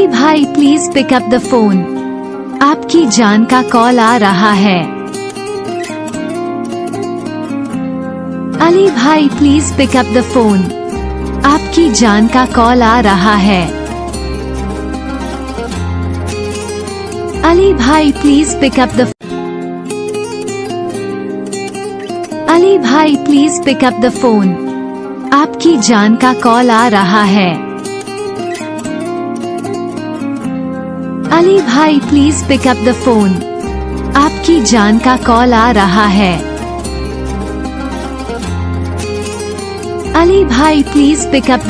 अली भाई please pick up the phone. आपकी जान का कॉल आ रहा है। अली भाई please pick up the phone. आपकी जान का कॉल आ रहा है। अली भाई please pick up the Ali भाई please pick up the phone. आपकी जान का कॉल आ रहा है। अली भाई please pick up the phone. आपकी जान का कॉल आ रहा है। अली भाई प्लीज पिक अप द